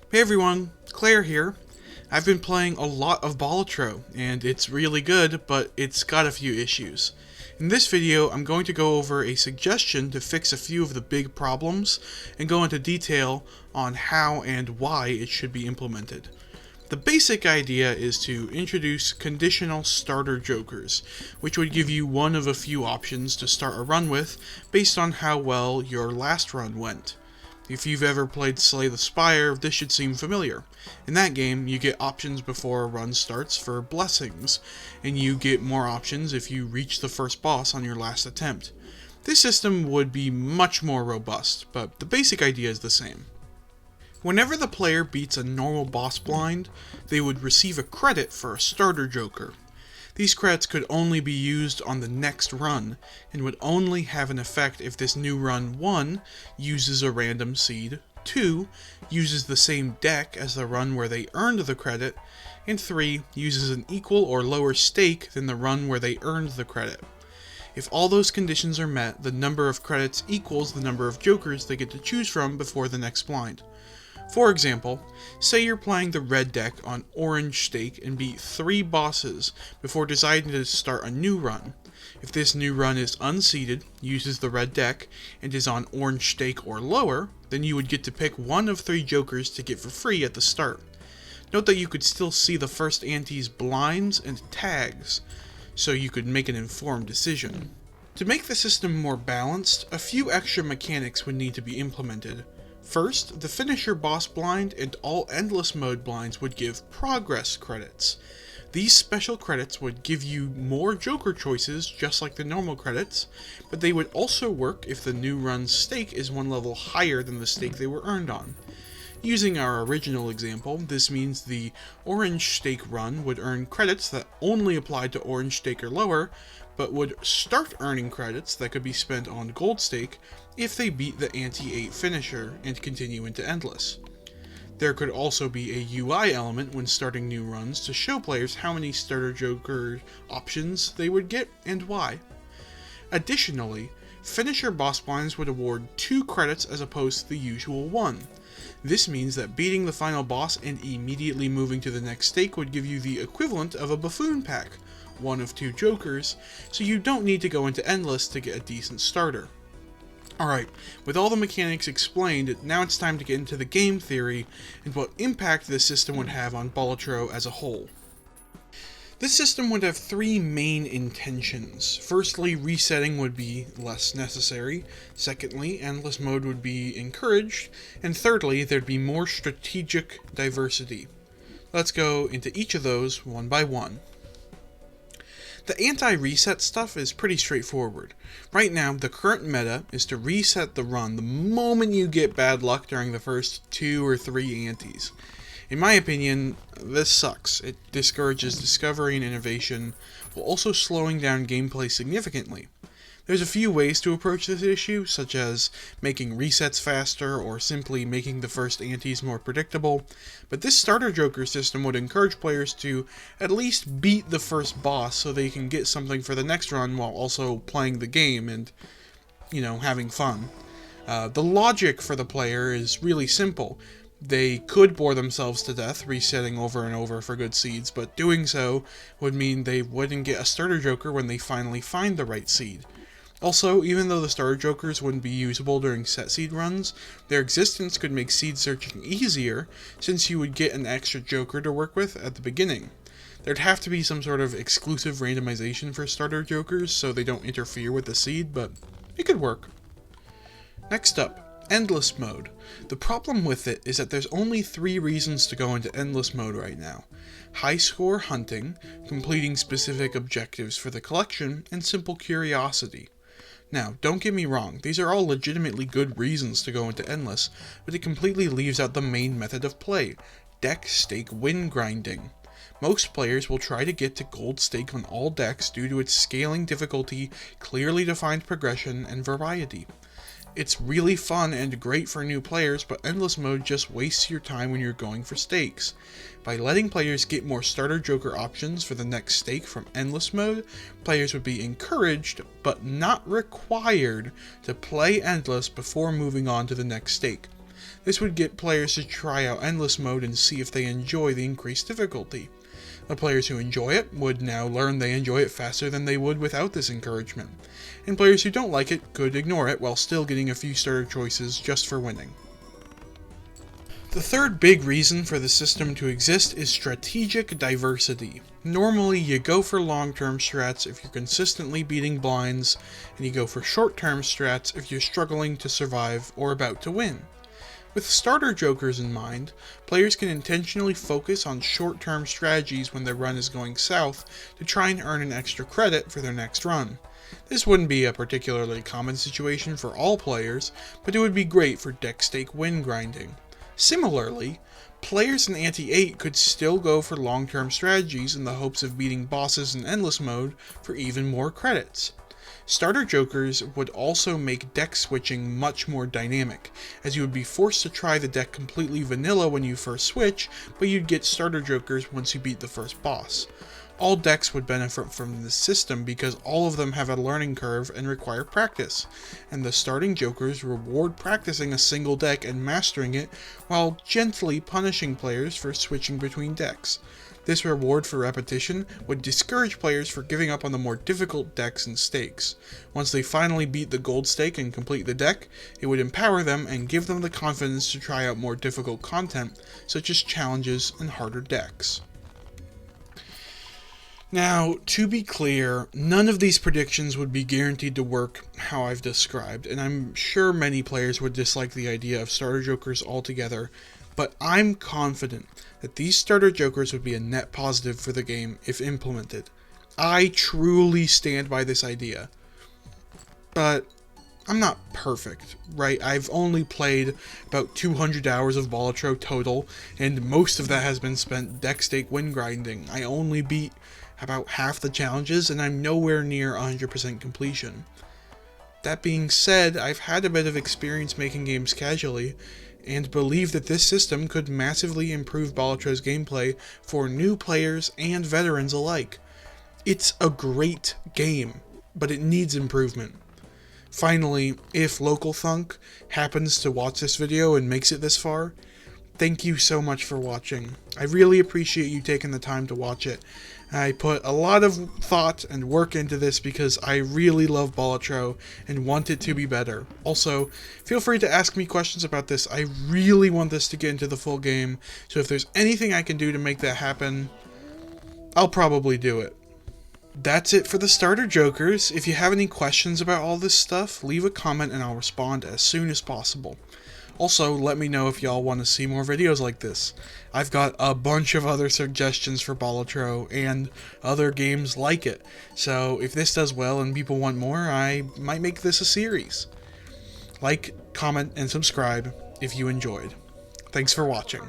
Hey everyone, Claire here. I've been playing a lot of Balatro, and it's really good, but it's got a few issues. In this video, I'm going to go over a suggestion to fix a few of the big problems, and go into detail on how and why it should be implemented. The basic idea is to introduce conditional starter jokers, which would give you one of a few options to start a run with based on how well your last run went. If you've ever played Slay the Spire, this should seem familiar. In that game, you get options before a run starts for blessings, and you get more options if you reach the first boss on your last attempt. This system would be much more robust, but the basic idea is the same. Whenever the player beats a normal boss blind, they would receive a credit for a starter joker. These credits could only be used on the next run, and would only have an effect if this new run 1 uses a random seed, 2 uses the same deck as the run where they earned the credit, and 3 uses an equal or lower stake than the run where they earned the credit. If all those conditions are met, the number of credits equals the number of jokers they get to choose from before the next blind. For example, say you're playing the red deck on orange stake and beat 3 bosses before deciding to start a new run. If this new run is unseeded, uses the red deck, and is on orange stake or lower, then you would get to pick one of 3 jokers to get for free at the start. Note that you could still see the first ante's blinds and tags, so you could make an informed decision. To make the system more balanced, a few extra mechanics would need to be implemented. First, the finisher boss blind and all endless mode blinds would give progress credits. These special credits would give you more joker choices just like the normal credits, but they would also work if the new run's stake is one level higher than the stake they were earned on. Using our original example, this means the orange stake run would earn credits that only applied to orange stake or lower, but would start earning credits that could be spent on gold stake if they beat the ante 8 finisher and continue into endless. There could also be a UI element when starting new runs to show players how many starter joker options they would get and why. Additionally, finisher boss blinds would award 2 credits as opposed to the usual 1. This means that beating the final boss and immediately moving to the next stake would give you the equivalent of a Buffon Pack, one of 2 jokers, so you don't need to go into endless to get a decent starter. Alright, with all the mechanics explained, now it's time to get into the game theory and what impact this system would have on Balatro as a whole. This system would have 3 main intentions. Firstly, resetting would be less necessary. Secondly, endless mode would be encouraged. And thirdly, there'd be more strategic diversity. Let's go into each of those one by one. The anti-reset stuff is pretty straightforward. Right now, the current meta is to reset the run the moment you get bad luck during the first 2 or 3 antes. In my opinion, this sucks. It discourages discovery and innovation, while also slowing down gameplay significantly. There's a few ways to approach this issue, such as making resets faster or simply making the first antes more predictable, but this starter joker system would encourage players to at least beat the first boss so they can get something for the next run while also playing the game and, having fun. The logic for the player is really simple. They could bore themselves to death resetting over and over for good seeds, but doing so would mean they wouldn't get a starter joker when they finally find the right seed. Also, even though the starter jokers wouldn't be usable during set seed runs, their existence could make seed searching easier, since you would get an extra joker to work with at the beginning. There'd have to be some sort of exclusive randomization for starter jokers so they don't interfere with the seed, but it could work. Next up, endless mode. The problem with it is that there's only 3 reasons to go into endless mode right now: high score hunting, completing specific objectives for the collection, and simple curiosity. Now, don't get me wrong, these are all legitimately good reasons to go into endless, but it completely leaves out the main method of play: deck stake win grinding. Most players will try to get to gold stake on all decks due to its scaling difficulty, clearly defined progression, and variety. It's really fun and great for new players, but endless mode just wastes your time when you're going for stakes. By letting players get more starter joker options for the next stake from endless mode, players would be encouraged, but not required, to play endless before moving on to the next stake. This would get players to try out Endless Mode and see if they enjoy the increased difficulty. The players who enjoy it would now learn they enjoy it faster than they would without this encouragement, and players who don't like it could ignore it while still getting a few starter choices just for winning. The third big reason for the system to exist is strategic diversity. Normally, you go for long-term strats if you're consistently beating blinds, and you go for short-term strats if you're struggling to survive or about to win. With starter jokers in mind, players can intentionally focus on short-term strategies when their run is going south to try and earn an extra credit for their next run. This wouldn't be a particularly common situation for all players, but it would be great for deck stake win grinding. Similarly, players in Anti-8 could still go for long-term strategies in the hopes of beating bosses in Endless Mode for even more credits. Starter jokers would also make deck switching much more dynamic, as you would be forced to try the deck completely vanilla when you first switch, but you'd get starter jokers once you beat the first boss. All decks would benefit from this system because all of them have a learning curve and require practice, and the starting jokers reward practicing a single deck and mastering it while gently punishing players for switching between decks. This reward for repetition would discourage players for giving up on the more difficult decks and stakes. Once they finally beat the gold stake and complete the deck, it would empower them and give them the confidence to try out more difficult content, such as challenges and harder decks. Now, to be clear, none of these predictions would be guaranteed to work how I've described, and I'm sure many players would dislike the idea of starter jokers altogether, but I'm confident that these starter jokers would be a net positive for the game if implemented. I truly stand by this idea. But I'm not perfect, right? I've only played about 200 hours of Balatro total, and most of that has been spent deck stake win grinding. I only beat about half the challenges, and I'm nowhere near 100% completion. That being said, I've had a bit of experience making games casually, and believe that this system could massively improve Balatro's gameplay for new players and veterans alike. It's a great game, but it needs improvement. Finally, if localthunk happens to watch this video and makes it this far, thank you so much for watching. I really appreciate you taking the time to watch it. I put a lot of thought and work into this because I really love Balatro and want it to be better. Also, feel free to ask me questions about this. I really want this to get into the full game, so if there's anything I can do to make that happen, I'll probably do it. That's it for the starter jokers. If you have any questions about all this stuff, leave a comment and I'll respond as soon as possible. Also, let me know if y'all want to see more videos like this. I've got a bunch of other suggestions for Balatro and other games like it, so if this does well and people want more, I might make this a series. Like, comment, and subscribe if you enjoyed. Thanks for watching.